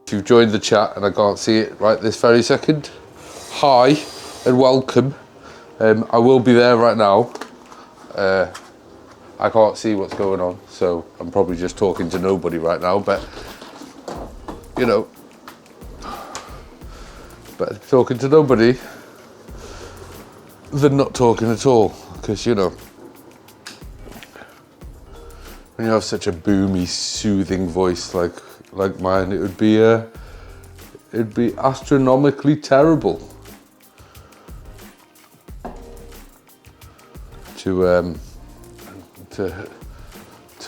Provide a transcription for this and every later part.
If you've joined the chat and I can't see it right this very second, hi and welcome. I will be there right now. I can't see what's going on, so I'm probably just talking to nobody right now, but you know, better talking to nobody than not talking at all, because you know, when you have such a boomy, soothing voice like mine, it'd be astronomically terrible to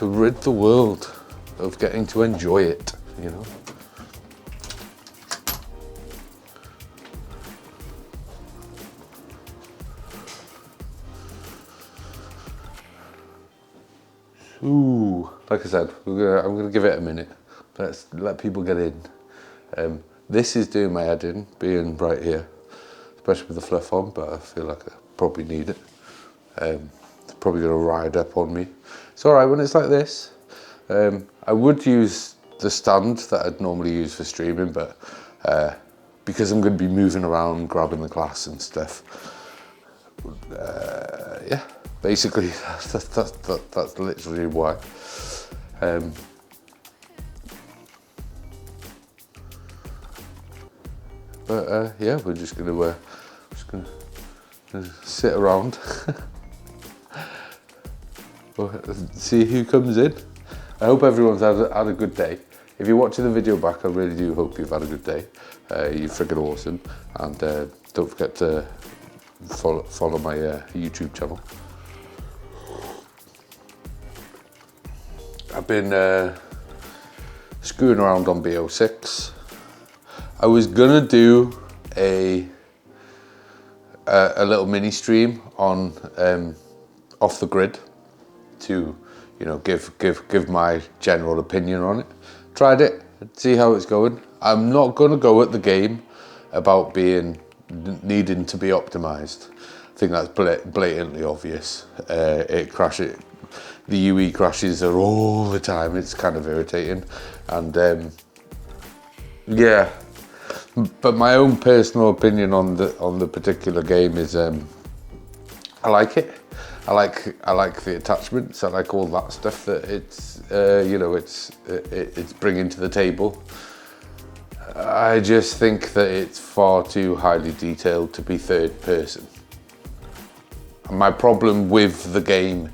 rid the world of getting to enjoy it, you know. Ooh, like I said, I'm gonna give it a minute. Let's let people get in. This is doing my head in, being right here, especially with the fluff on, but I feel like I probably need it. It's probably gonna ride up on me. It's all right when it's like this. I would use the stand that I'd normally use for streaming, but because I'm gonna be moving around, grabbing the glass and stuff, yeah. Basically, that's literally why. Yeah, we're just gonna sit around, see who comes in. I hope everyone's had a good day. If you're watching the video back, I really do hope you've had a good day. You're freaking awesome, and don't forget to follow my YouTube channel. I've been screwing around on BO6. I was gonna do a little mini stream on off the grid to, you know, give my general opinion on it. Tried it, see how it's going. I'm not gonna go at the game about needing to be optimized. I think that's blatantly obvious. It crashes. The UE crashes are all the time. It's kind of irritating, and yeah. But my own personal opinion on the particular game is, I like it. I like the attachments. I like all that stuff that it's you know, it's bringing to the table. I just think that it's far too highly detailed to be third person. And my problem with the game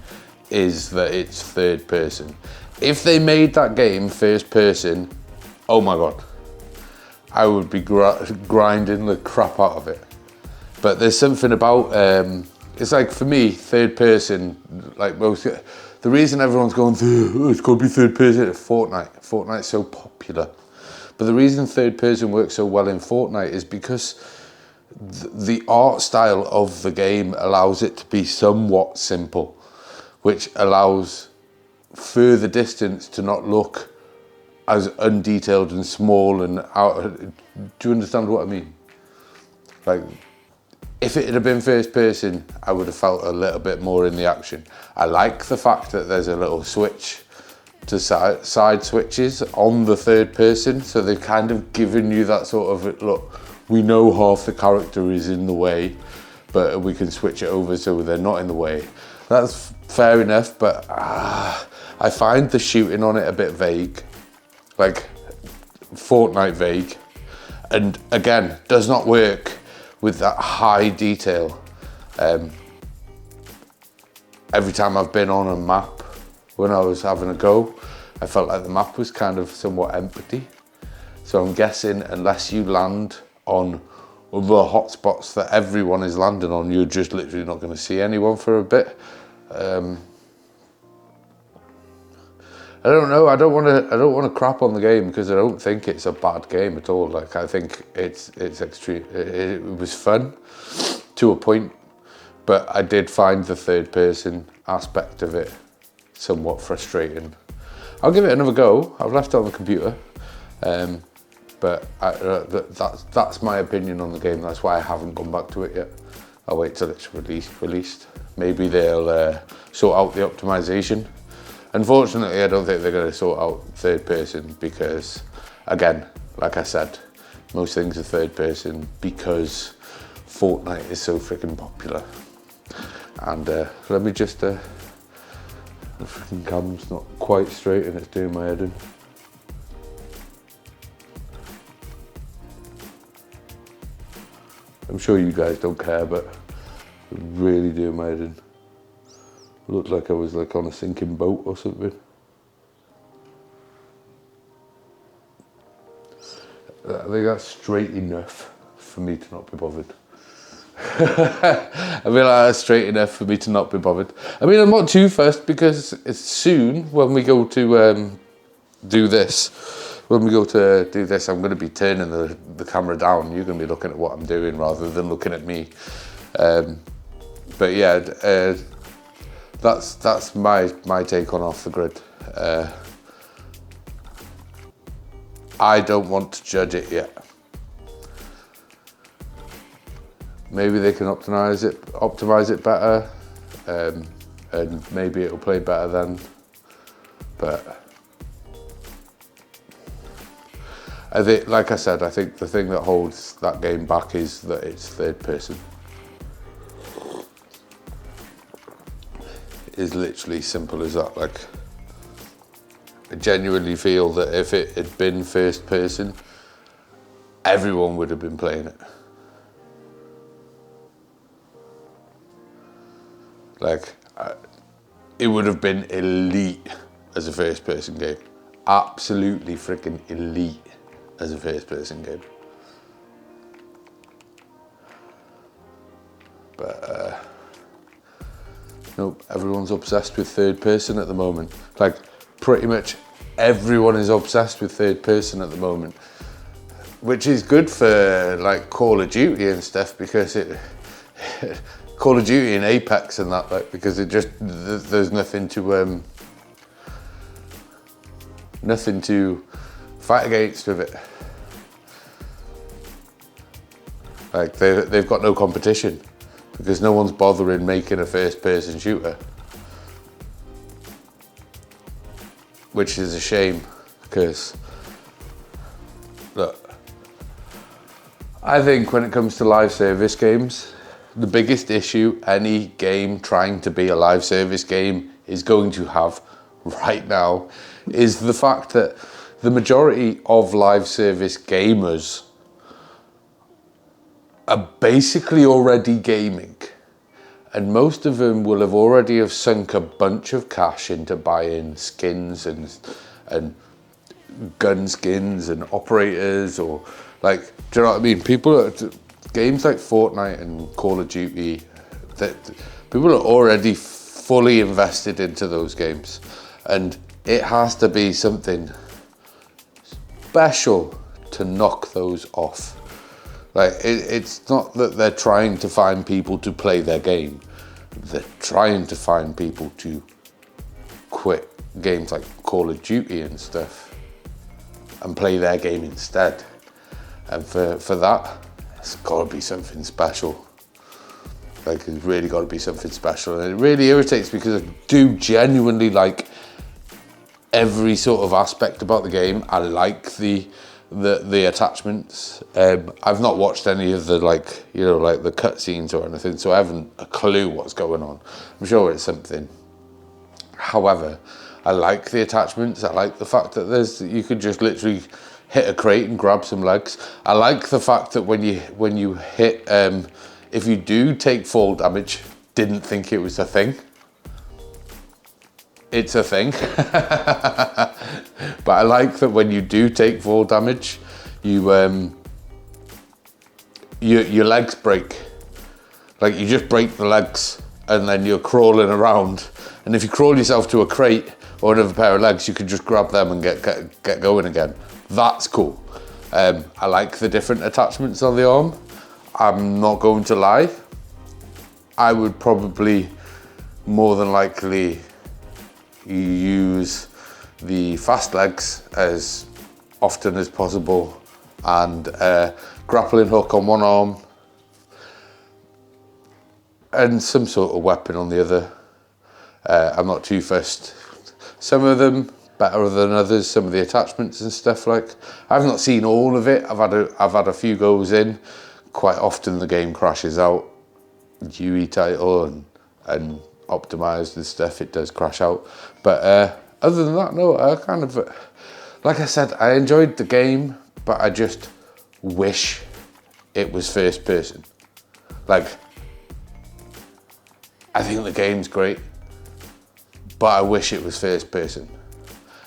is that it's third person. If they made that game first person, oh my god, I would be grinding the crap out of it. But there's something about, it's like for me, third person, like most, the reason everyone's going through, oh, it's got to be third person at Fortnite. Fortnite's so popular. But the reason third person works so well in Fortnite is because the art style of the game allows it to be somewhat simple, which allows further distance to not look as undetailed and small and out. Do you understand what I mean? Like, if it had been first person, I would have felt a little bit more in the action. I like the fact that there's a little switch to side switches on the third person, so they've kind of given you that sort of, look, we know half the character is in the way, but we can switch it over so they're not in the way. That's fair enough, but I find the shooting on it a bit vague, like Fortnite vague, and again, does not work with that high detail. Every time I've been on a map, when I was having a go, I felt like the map was kind of somewhat empty. So I'm guessing unless you land on the hotspots that everyone is landing on, you're just literally not going to see anyone for a bit. I don't know. I don't want to crap on the game, because I don't think it's a bad game at all. Like, I think it's extreme. It was fun to a point, but I did find the third person aspect of it somewhat frustrating. I'll give it another go. I've left it on the computer, but that's my opinion on the game. That's why I haven't gone back to it yet. I'll wait till it's released. Maybe they'll sort out the optimization. Unfortunately, I don't think they're going to sort out third person because, again, like I said, most things are third person because Fortnite is so freaking popular. And let me just, the freaking cam's not quite straight and it's doing my head in. I'm sure you guys don't care, but it really doing my head in. It looked like I was like on a sinking boat or something. I think that's straight enough for me to not be bothered. I feel like that's straight enough for me to not be bothered. I mean, I'm not too fussed because it's soon when we go to do this. When we go to do this, I'm going to be turning the camera down. You're going to be looking at what I'm doing rather than looking at me. But yeah, that's my take on Off the Grid. I don't want to judge it yet. Maybe they can optimize it better, and maybe it'll play better then. But I think, like I said, I think the thing that holds that game back is that it's third person. It's literally simple as that. Like, I genuinely feel that if it had been first person, everyone would have been playing it. Like, it would have been elite as a first person game. Absolutely freaking elite as a first person game. But nope, everyone's obsessed with third person at the moment. Like, pretty much everyone is obsessed with third person at the moment, which is good for like Call of Duty and stuff, because it Call of Duty and Apex and that, like, because it just, there's nothing to fight against with it. Like, they've got no competition because no one's bothering making a first person shooter, which is a shame, because look, I think when it comes to live service games, the biggest issue any game trying to be a live service game is going to have right now is the fact that the majority of live service gamers are basically already gaming, and most of them will have already have sunk a bunch of cash into buying skins and gun skins and operators, or like, do you know what I mean? Games like Fortnite and Call of Duty, that people are already fully invested into those games, and it has to be something special to knock those off. Like, it's not that they're trying to find people to play their game. They're trying to find people to quit games like Call of Duty and stuff and play their game instead. And for that, it's got to be something special. Like, it's really got to be something special. And it really irritates because I do genuinely like every sort of aspect about the game. I like the attachments. I've not watched any of the, like, you know, like the cutscenes or anything, so I haven't a clue what's going on. I'm sure it's something. However, I like the attachments. I like the fact that you could just literally hit a crate and grab some legs. I like the fact that when you hit, if you do take fall damage, didn't think it was a thing. It's a thing. But I like that when you do take fall damage, your legs break. Like, you just break the legs and then you're crawling around. And if you crawl yourself to a crate or another pair of legs, you can just grab them and get going again. That's cool. I like the different attachments on the arm. I'm not going to lie. I would probably more than likely use the fast legs as often as possible, and grappling hook on one arm and some sort of weapon on the other. I'm not too fussed. Some of them better than others, some of the attachments and stuff. Like, I've not seen all of it. I've had a few goes in. Quite often the game crashes out. UE title and optimized and stuff, it does crash out. But other than that, no, I kind of, like I said, I enjoyed the game, but I just wish it was first person. Like, I think the game's great, but I wish it was first person.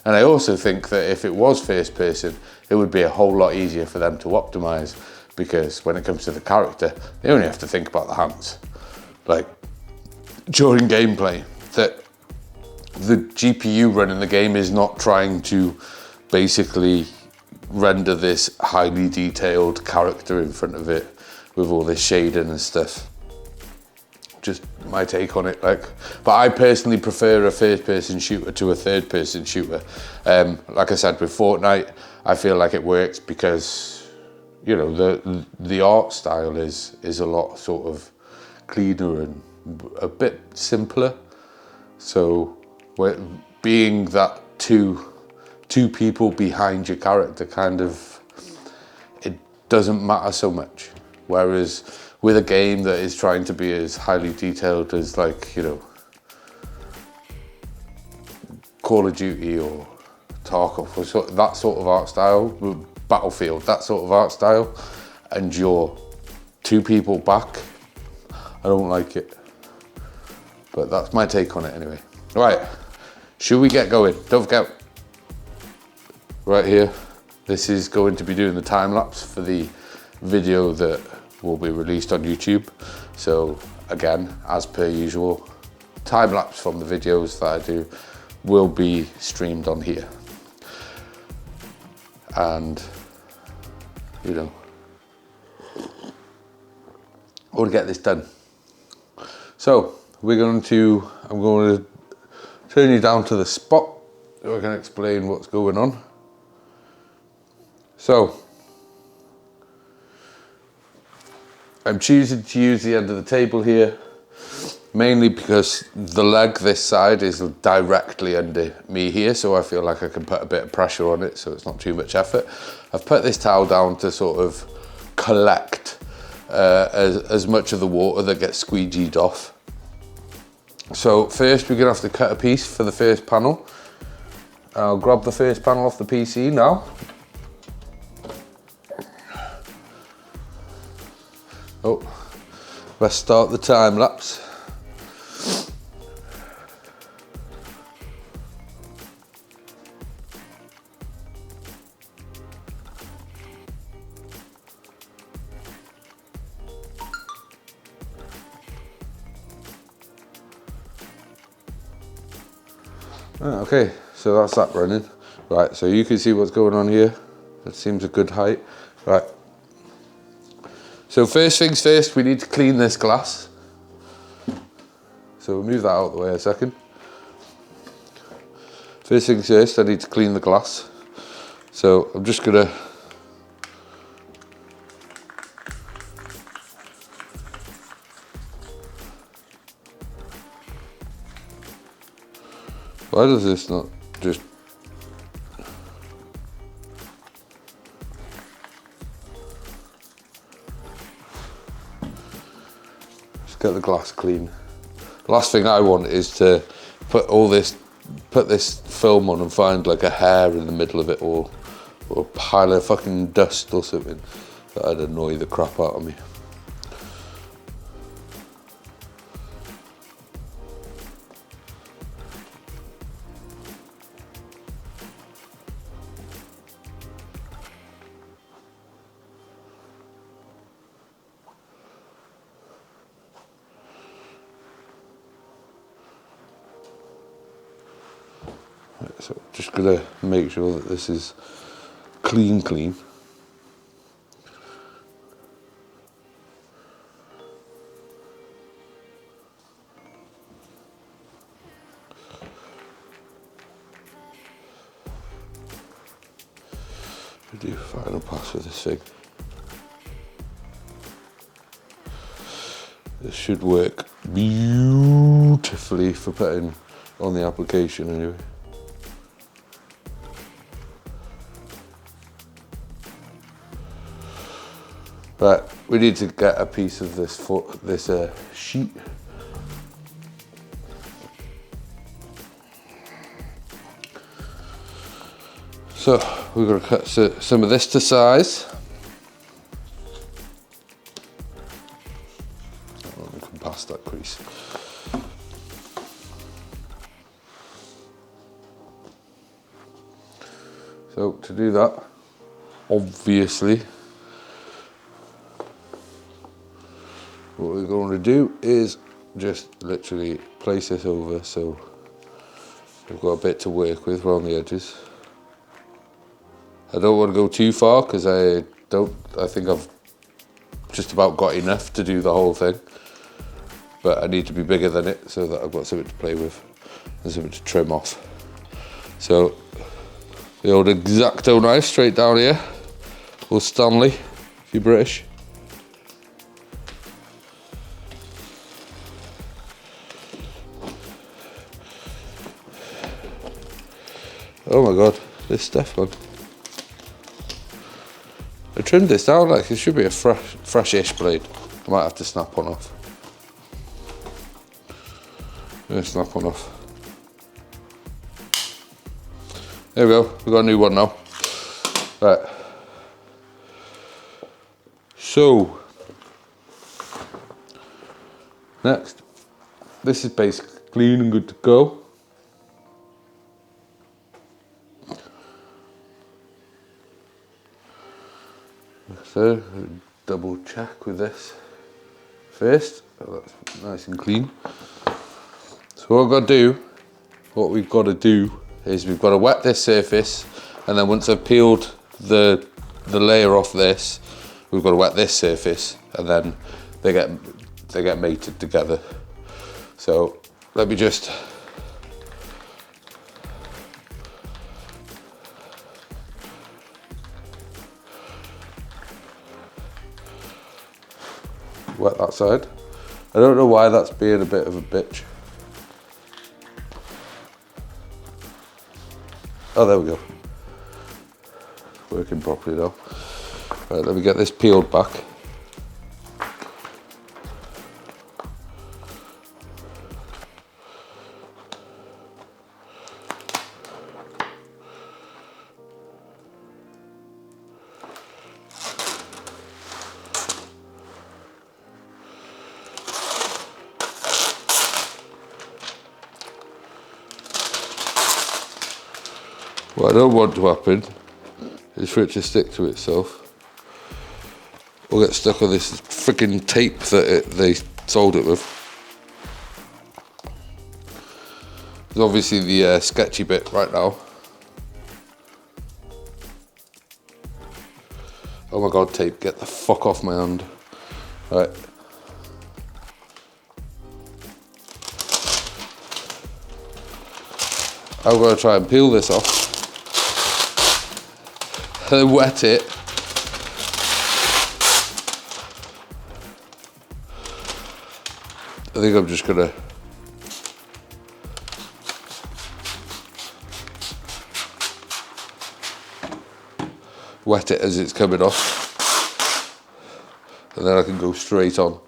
And I also think that if it was first person, it would be a whole lot easier for them to optimize, because when it comes to the character, they only have to think about the hands. Like, during gameplay, that the GPU running the game is not trying to basically render this highly detailed character in front of it with all this shading and stuff. Just my take on it. Like, but I personally prefer a first-person shooter to a third-person shooter. Like I said with Fortnite, I feel like it works because, you know, the art style is a lot sort of cleaner and a bit simpler. So being that two people behind your character, kind of, it doesn't matter so much. Whereas with a game that is trying to be as highly detailed as, like, you know, Call of Duty or Tarkov, or that sort of art style, Battlefield, that sort of art style, and you're two people back, I don't like it. But that's my take on it anyway. Right, should we get going? Don't forget, right here, this is going to be doing the time lapse for the video that will be released on YouTube. So again, as per usual, time lapse from the videos that I do will be streamed on here. And, you know, I want to get this done. So I'm going to turn you down to the spot so I can explain what's going on. So I'm choosing to use the end of the table here, mainly because the leg this side is directly under me here, so I feel like I can put a bit of pressure on it so it's not too much effort. I've put this towel down to sort of collect as much of the water that gets squeegeed off. So first we're gonna have to cut a piece for the first panel. I'll grab the first panel off the PC now. Oh, let's start the time lapse. Okay, so that's that running. Right, so you can see what's going on here. That seems a good height. Right. So first things first, we need to clean this glass. So we'll move that out of the way a second. First things first, I need to clean the glass. So I'm just gonna why does this not just get the glass clean? The last thing I want is to put this film on and find like a hair in the middle of it, or a pile of fucking dust or something. That'd annoy the crap out of me. So just gonna make sure that this is clean. Do final pass with this thing. This should work beautifully for putting on the application anyway. Right, we need to get a piece of this sheet. So we're going to cut some of this to size. We can pass that crease. So to do that, obviously, what we're going to do is just literally place this over so we've got a bit to work with around the edges. I don't want to go too far because I think I've just about got enough to do the whole thing. But I need to be bigger than it so that I've got something to play with and something to trim off. So the old X-Acto knife straight down here, or Stanley if you're British. Oh my god, this stuff, man. I trimmed this down like it should be a fresh-ish blade. I might have to snap one off. Yeah, snap one off. There we go, we've got a new one now. Right. So, next, this is basically clean and good to go. So, double check with this first. Oh, that's nice and clean. So what we've got to do is we've got to wet this surface, and then once I've peeled the layer off this, we've got to wet this surface, and then they get mated together. So let me just wet that side. I don't know why that's being a bit of a bitch. Oh, there we go. Working properly now. Right, let me get this peeled back. What I don't want to happen is for it to stick to itself or get stuck on this freaking tape that they sold it with. There's obviously the sketchy bit right now. Oh my god, tape, get the fuck off my hand. Right. I'm going to try and peel this off. And then wet it. I think I'm just gonna wet it as it's coming off, and then I can go straight on.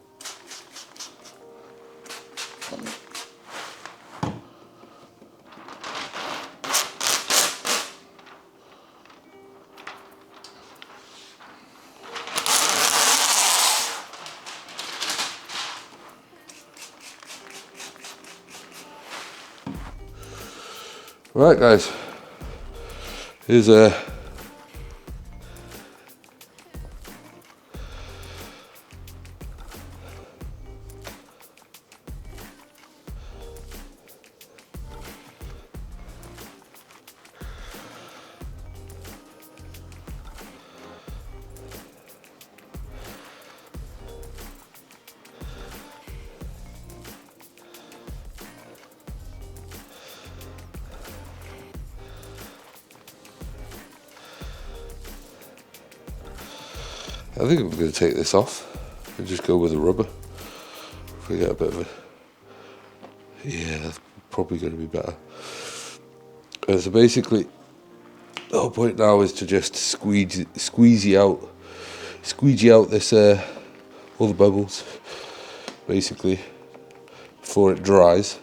Right guys, here's a I think I'm going to take this off and just go with the rubber. If we get a bit of a... Yeah, that's probably going to be better. So basically, the whole point now is to just squeeze out squeegee out this all the bubbles basically before it dries.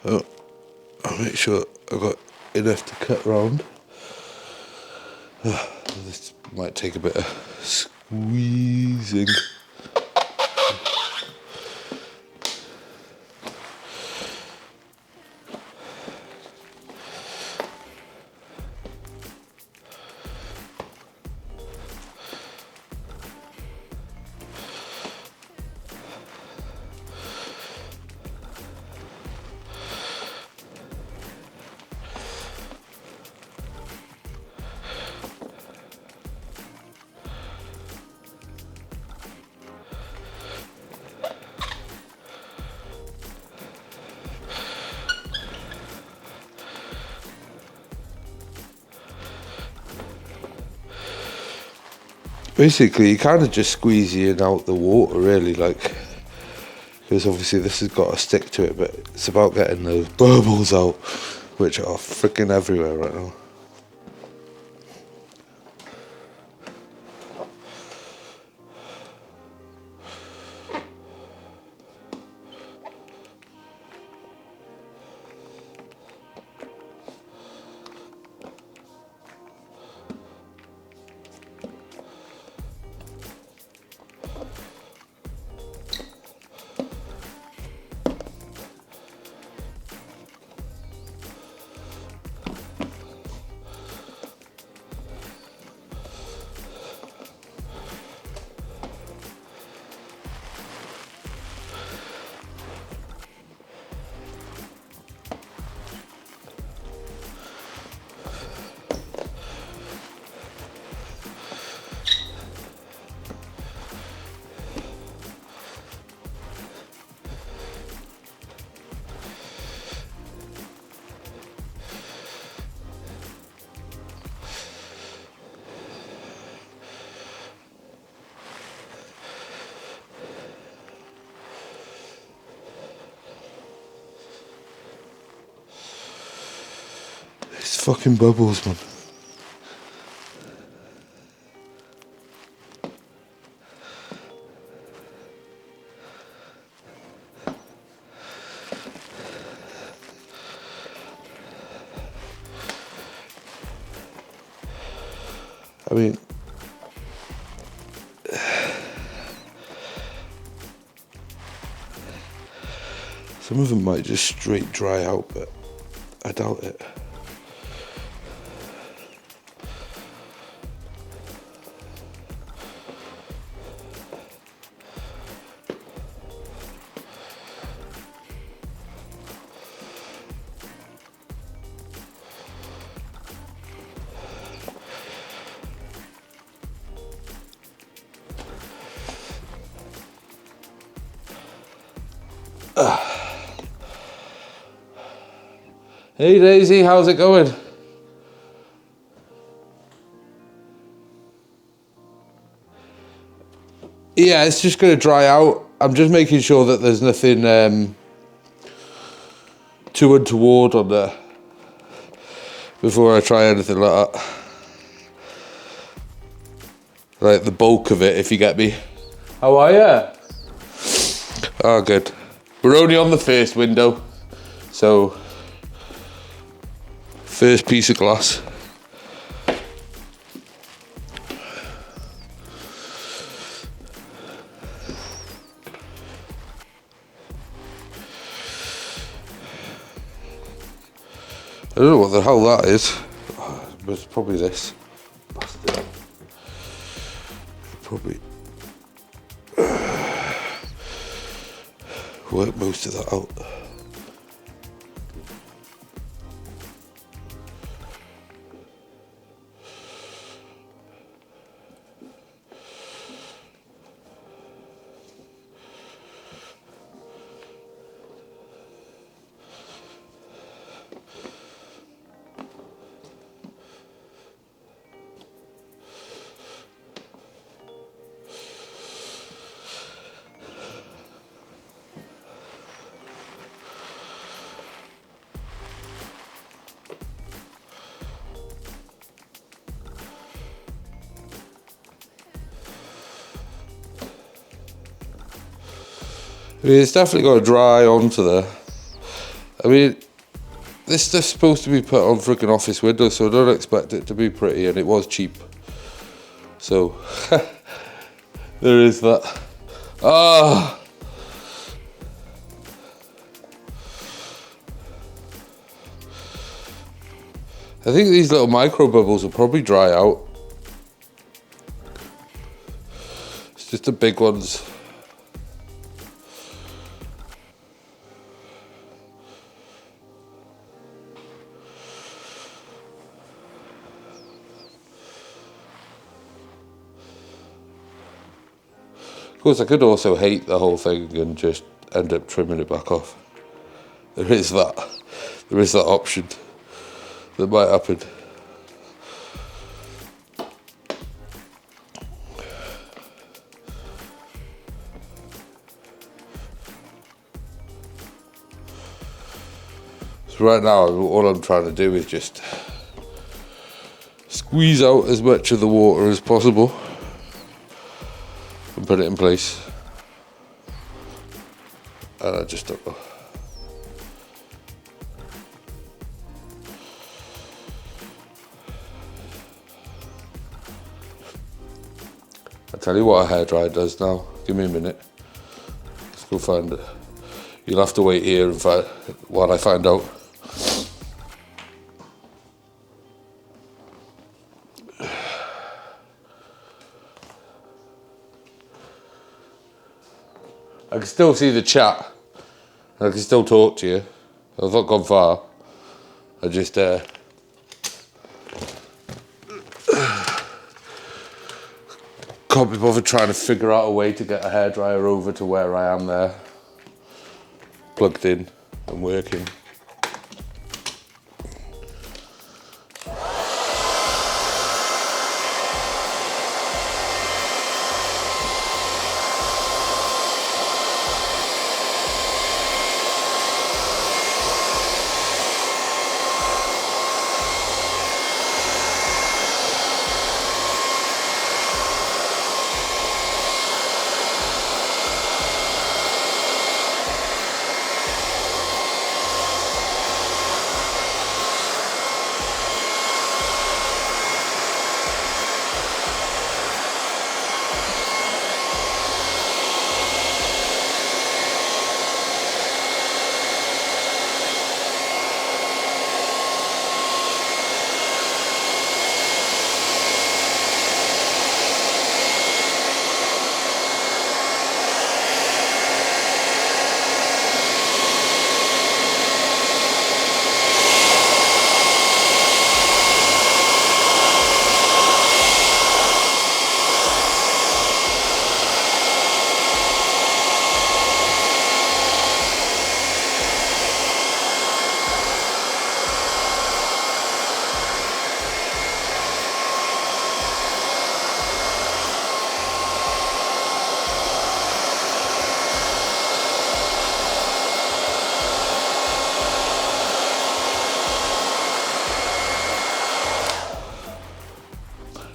Oh, I'll make sure I've got enough to cut round. This might take a bit of squeezing. Basically, you kind of just squeeze in out the water, really, like, because obviously this has got to stick to it, but it's about getting those bubbles out, which are freaking everywhere right now. It's fucking bubbles, man. I mean, some of them might just straight dry out, but I doubt it. Hey Daisy, how's it going? Yeah, it's just going to dry out. I'm just making sure that there's nothing too untoward on there before I try anything like that. Like the bulk of it, if you get me. How are you? Oh, good. We're only on the first window, so first piece of glass. I don't know what the hell that is, but it's probably this. Bastard. Probably work most of that out. I mean, it's definitely got to dry onto there. I mean, this stuff's supposed to be put on freaking office windows, so I don't expect it to be pretty, and it was cheap. So, there is that. Ah! I think these little micro bubbles will probably dry out. It's just the big ones. Of course, I could also hate the whole thing and just end up trimming it back off. There is that. There is that option that might happen. So right now, all I'm trying to do is just squeeze out as much of the water as possible and put it in place. And I just don't know. I'll tell you what a hairdryer does now. Give me a minute. Let's go find it. You'll have to wait here and find while I find out. I can still see the chat. I can still talk to you. I've not gone far. I just can't be bothered trying to figure out a way to get a hairdryer over to where I am there. Plugged in and working.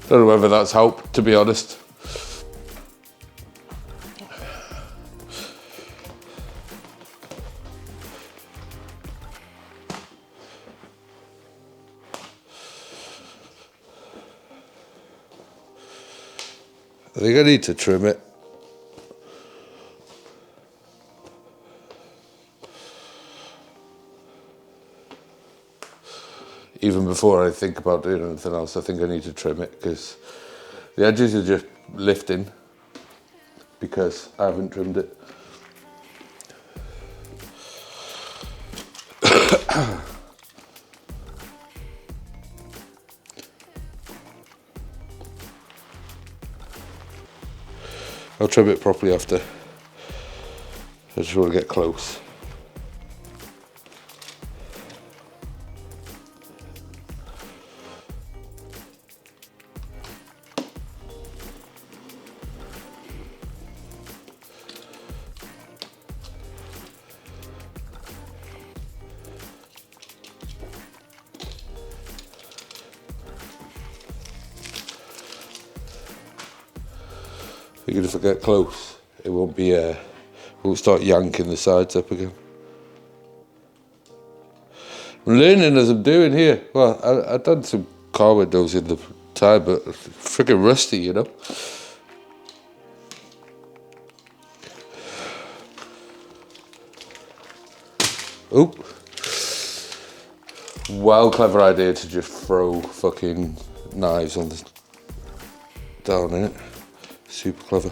Don't know whether that's helped, to be honest. I think I need to trim it. even before I think about doing anything else, I think I need to trim it because the edges are just lifting because I haven't trimmed it. I'll trim it properly after. I just want to get close. Figured if I get close, it won't be, won't start yanking the sides up again. I'm learning as I'm doing here. Well, I've done some car windows in the time, but freaking rusty, you know. Oop. Well, clever idea to just throw fucking knives on the down in it. Super clever.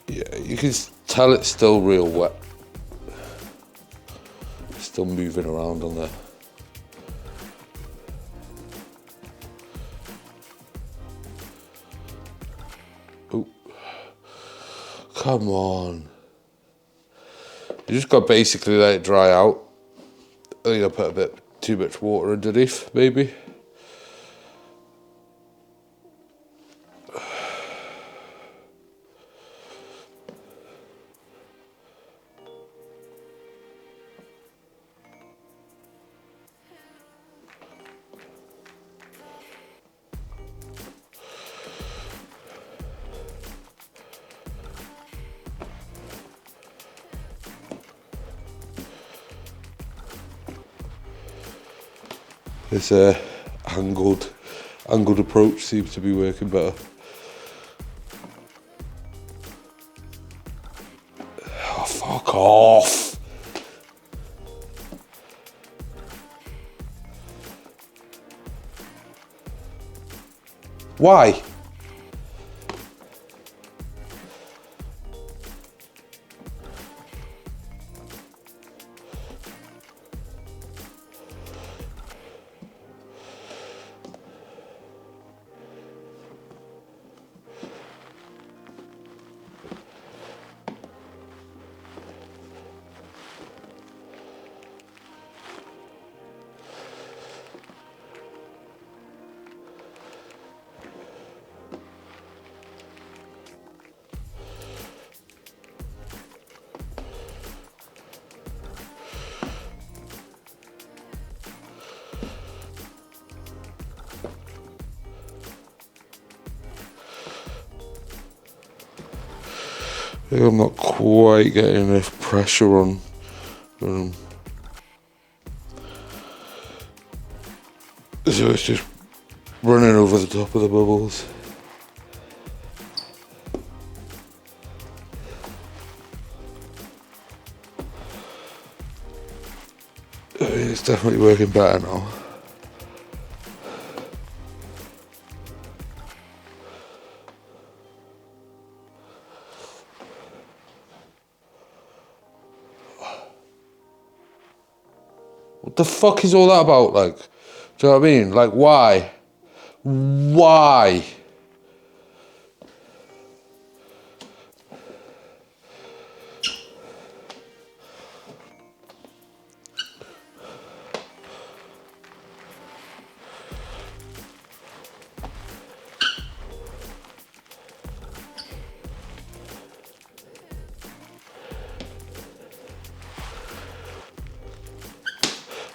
Yeah, you can tell it's still real wet. It's still moving around on there. Come on. You just got to basically let it dry out. I think I put a bit too much water underneath, maybe. This angled approach seems to be working better. Oh, fuck off! Why? I think I'm not quite getting enough pressure on. So it's just running over the top of the bubbles. It's definitely working better now. What the fuck is all that about? Like, do you know what I mean? Like, why? Why?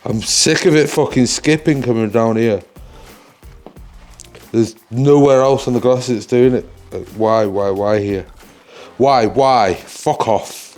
I'm sick of it fucking skipping coming down here. There's nowhere else on the glass that's doing it. Like, why here? Why? Fuck off.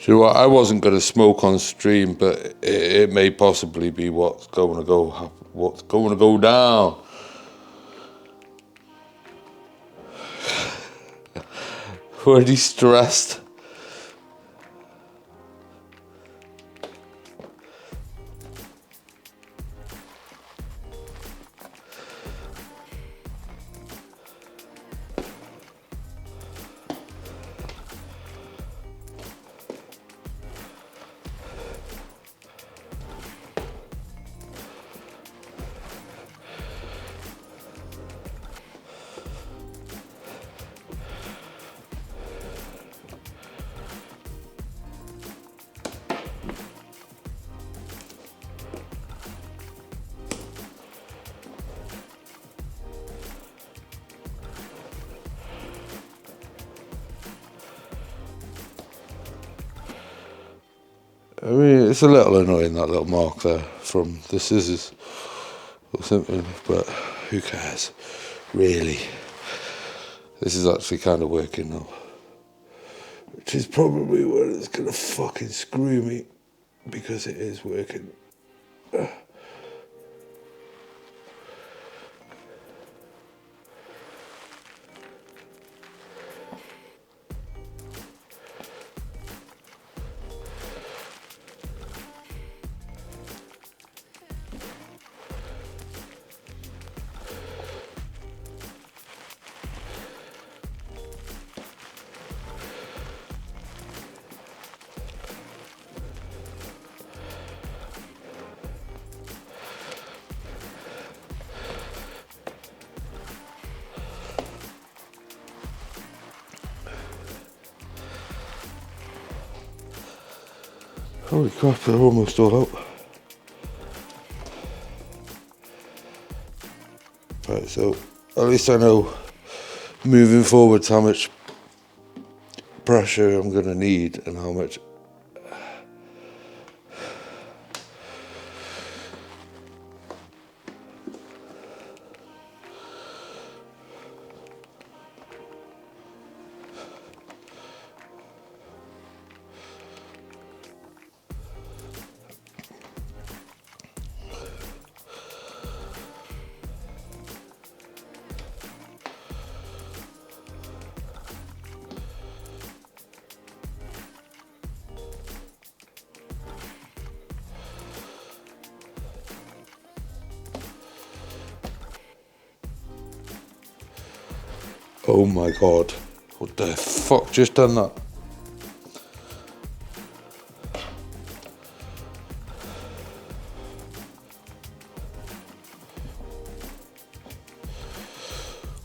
you know what? I wasn't going to smoke on stream, but it may possibly be what's going to go down. Already stressed. I mean, it's a little annoying, that little mark there from the scissors or something, but who cares, really. This is actually kind of working now, which is probably where it's gonna fucking screw me, because it is working. Holy crap, they're almost all out. Right, so at least I know moving forwards how much pressure I'm going to need and how much. Oh my god, what the fuck just done that?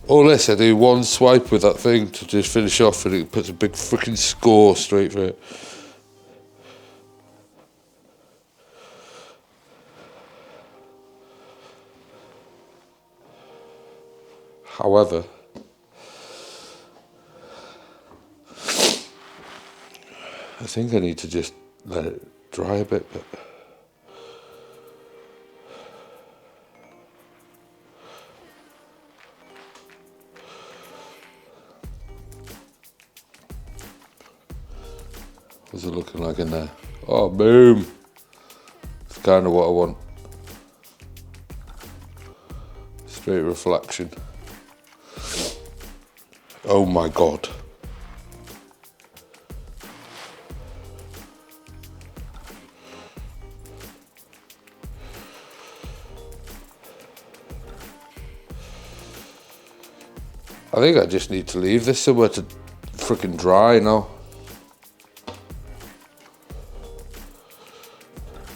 All this, I do one swipe with that thing to just finish off and it puts a big freaking score straight through it. However, I think I need to just let it dry a bit, but what's it looking like in there? Oh, boom! It's kind of what I want. Straight reflection. Oh my god. I think I just need to leave this somewhere to freaking dry now.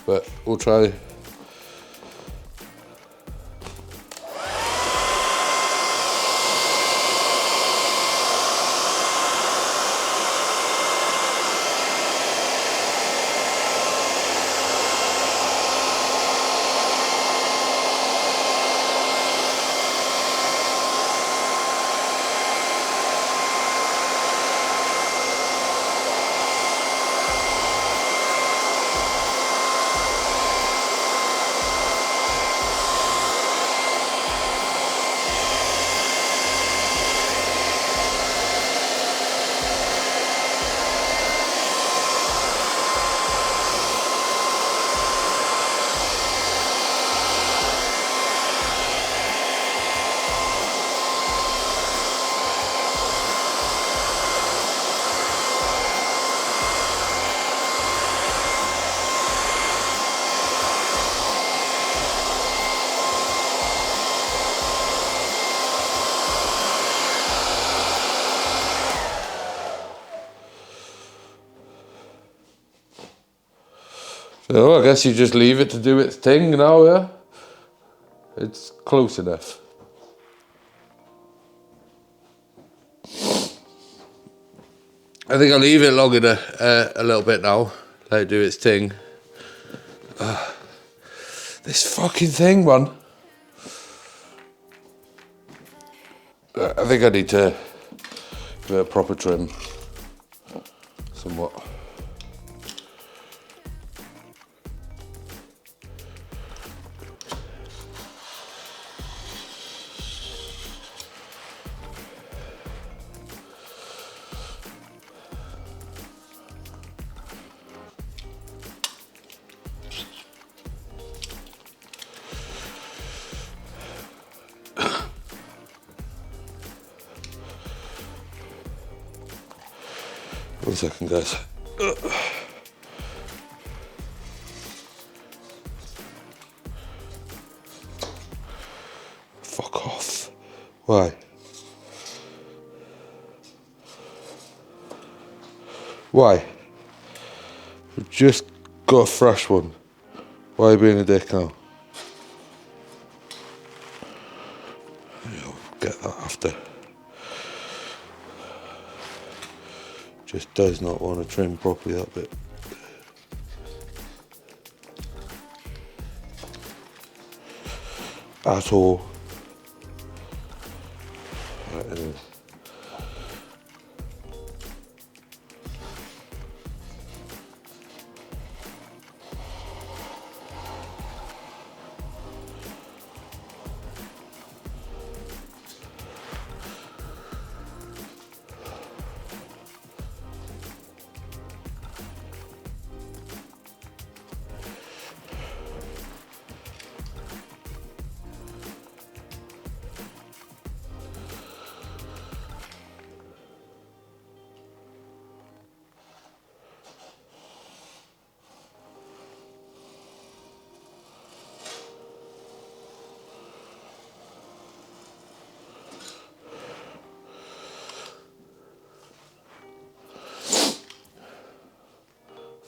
But we'll try. So I guess you just leave it to do its thing now, yeah? It's close enough. I think I'll leave it long enough, a little bit now. Let it do its thing. This fucking thing, man. I think I need to give it a proper trim. Somewhat. One second, guys. Fuck off. Why? Why? We've just got a fresh one. Why are you being a dick now? I'll get that after. Just does not want to trim properly, that bit. At all. Right, anyway.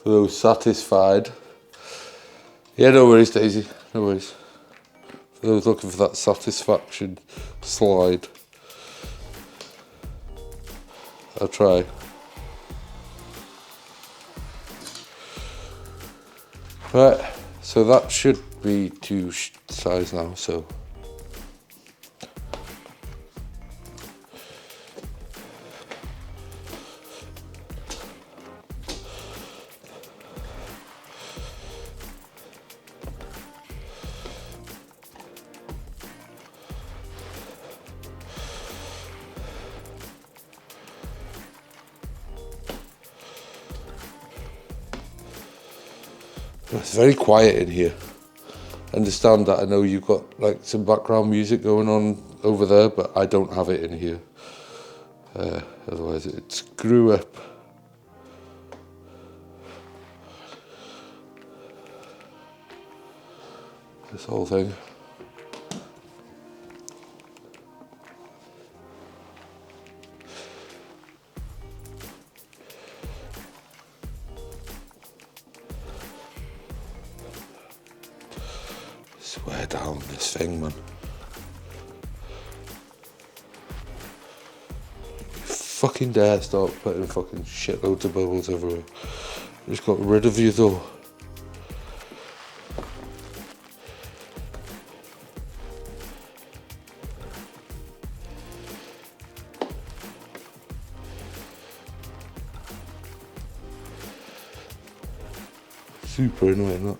For those satisfied. Yeah, no worries, Daisy. No worries. For those looking for that satisfaction slide. I'll try. Right, so that should be two size now, so. It's very quiet in here. Understand that I know you've got like some background music going on over there, but I don't have it in here. Otherwise it'd screw up. This whole thing. Swear down this thing, man. You fucking dare start putting fucking shitloads of bubbles everywhere. I just got rid of you though. Super annoying that.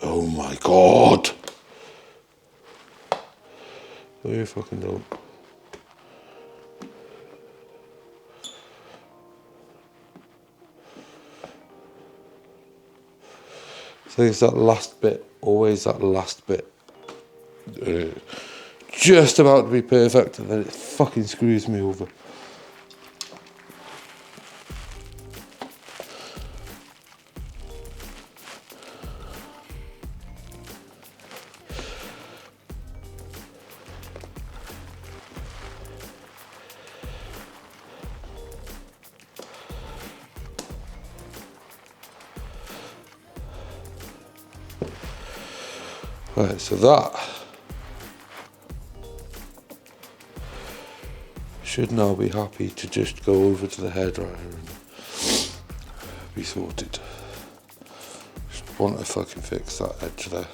Oh my god! No, you fucking don't. So it's that last bit, always that last bit. Just about to be perfect, and then it fucking screws me over. Right, so that should now be happy to just go over to the hairdryer and be sorted. Just want to fucking fix that edge there.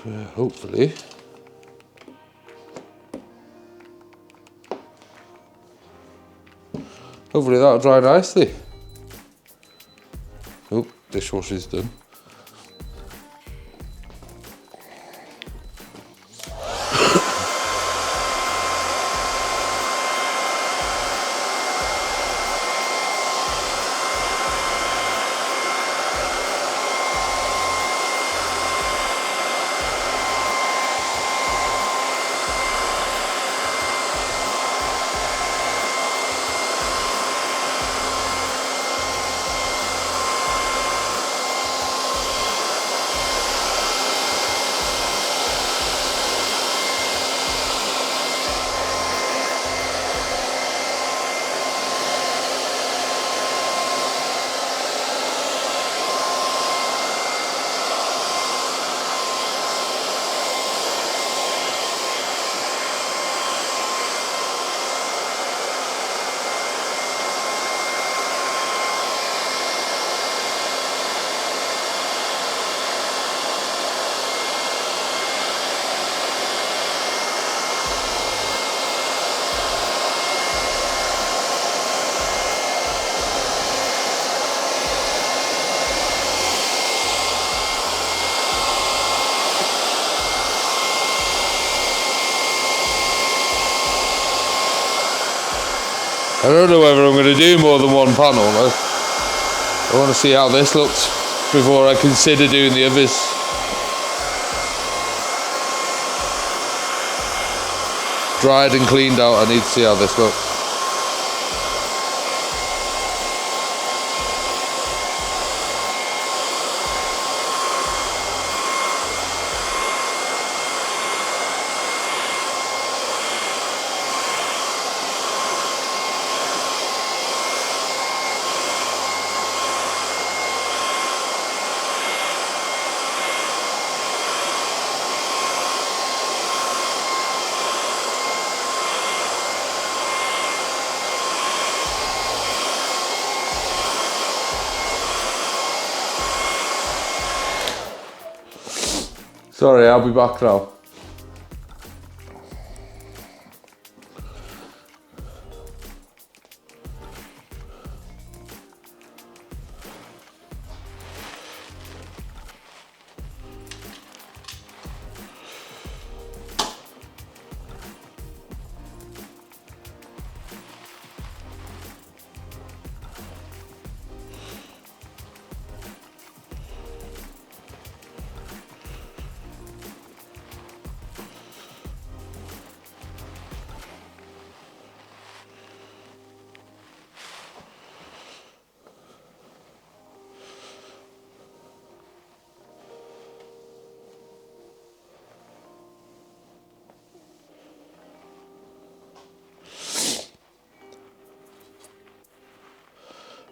So hopefully that'll dry nicely. Oh, dishwasher's done. I don't know whether I'm going to do more than one panel. I want to see how this looks before I consider doing the others. Dried and cleaned out, I need to see how this looks. Sorry, I'll be back now.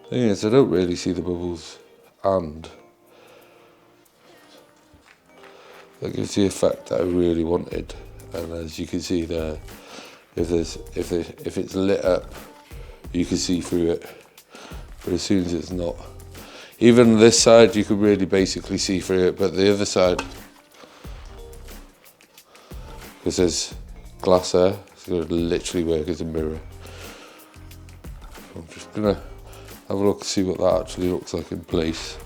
Thing is, I don't really see the bubbles, and that gives the effect that I really wanted. And as you can see there, if it's lit up, you can see through it. But as soon as it's not, even this side, you can really basically see through it. But the other side, because there's glass there, it's going to literally work as a mirror. I'm just gonna have a look and see what that actually looks like in place,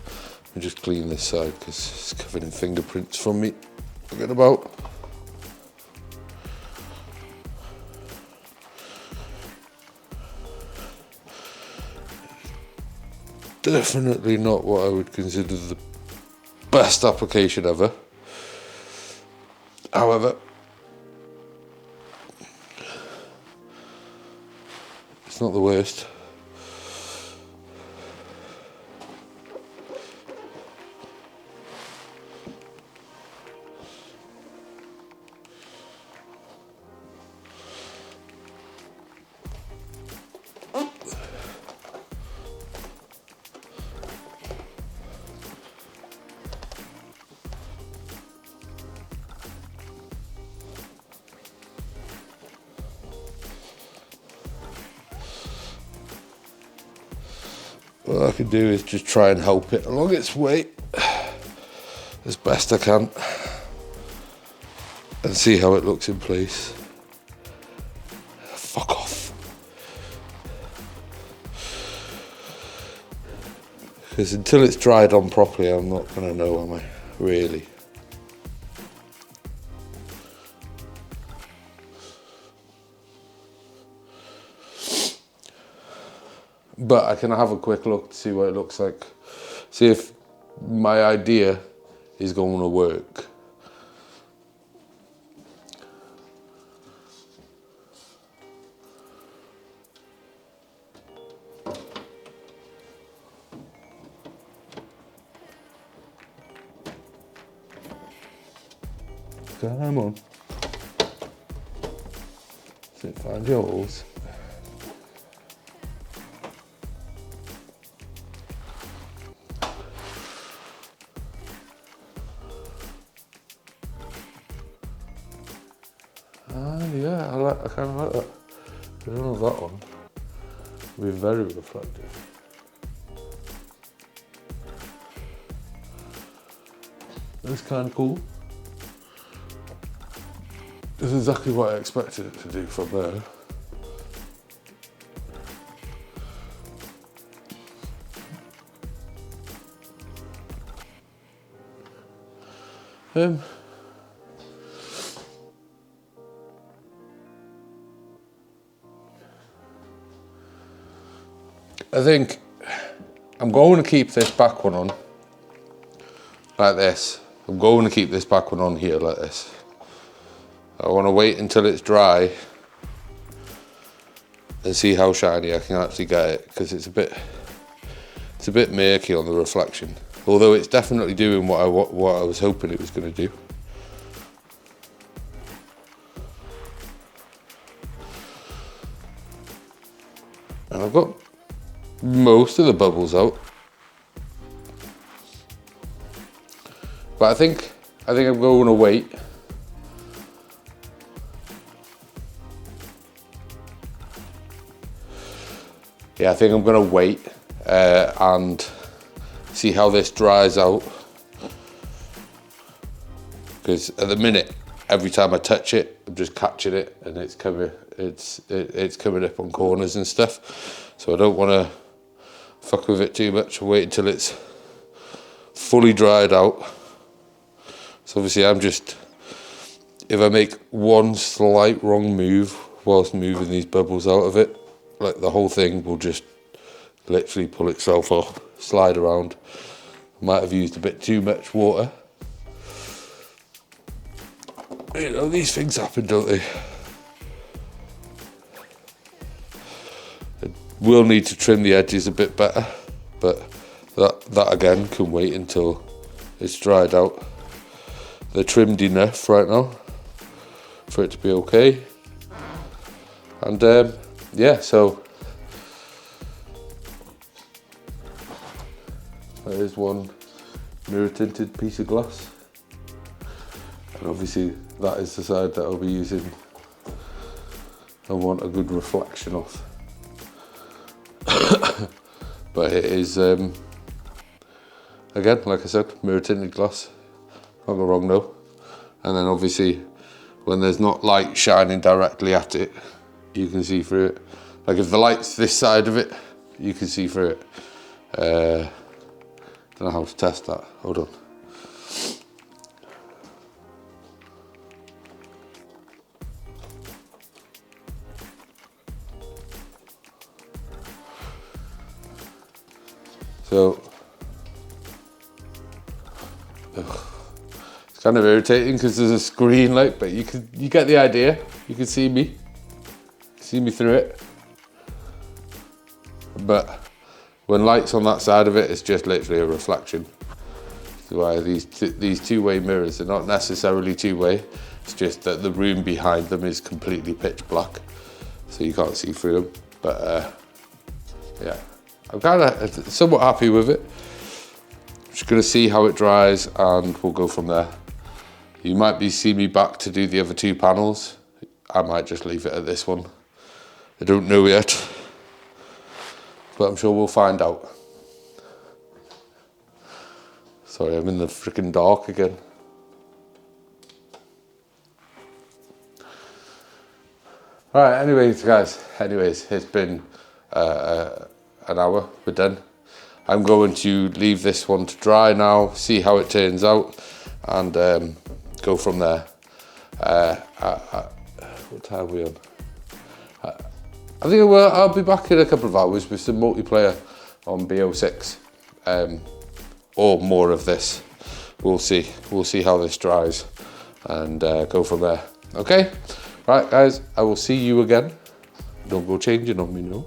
and just clean this side because it's covered in fingerprints from me. Forget about. Definitely not what I would consider the best application ever. However, it's not the worst. All I can do is just try and help it along its way as best I can and see how it looks in place. Fuck off. Because until it's dried on properly, I'm not going to know, am I? Really. But I can have a quick look to see what it looks like. See if my idea is going to work. Come on. So find your holes. Yeah, I kind of like that. I don't know that one. It'll be very reflective. That's kind of cool. It's exactly what I expected it to do from there. I think I'm going to keep this back one on like this. I'm going to keep this back one on here like this. I want to wait until it's dry and see how shiny I can actually get it, because it's a bit murky on the reflection. Although it's definitely doing what I was hoping it was going to do. And I've got most of the bubbles out, but I think I'm going to wait. Yeah, I think I'm going to wait and see how this dries out, because at the minute, every time I touch it, I'm just catching it, and it's coming up on corners and stuff. So I don't want to fuck with it too much. Wait until it's fully dried out. So obviously if I make one slight wrong move whilst moving these bubbles out of it, like the whole thing will just literally pull itself off, slide around. Might have used a bit too much water. You know, these things happen, don't they? Will need to trim the edges a bit better, but that again can wait until it's dried out. They're trimmed enough right now for it to be okay. And yeah, so there's one mirror tinted piece of glass, and obviously that is the side that I'll be using. I want a good reflection off. But it is, again, like I said, mirror tinted glass. Can't go wrong though. And then obviously, when there's not light shining directly at it, you can see through it. Like if the light's this side of it, you can see through it. Don't know how to test that. Hold on. So, it's kind of irritating because there's a screen light, but you get the idea. You can see me through it. But when light's on that side of it, it's just literally a reflection. That's why these two-way mirrors are not necessarily two-way. It's just that the room behind them is completely pitch black, so you can't see through them. But yeah. I'm kind of somewhat happy with it. Just going to see how it dries and we'll go from there. You might see me back to do the other two panels. I might just leave it at this one. I don't know yet, but I'm sure we'll find out. Sorry, I'm in the freaking dark again. Alright, anyways guys, it's been an hour, we're done. I'm going to leave this one to dry now, see how it turns out, and go from there. What time are we on? I think I'll be back in a couple of hours with some multiplayer on BO6, or more of this. We'll see how this dries, and go from there. Okay, right guys, I will see you again. Don't go changing on me, no.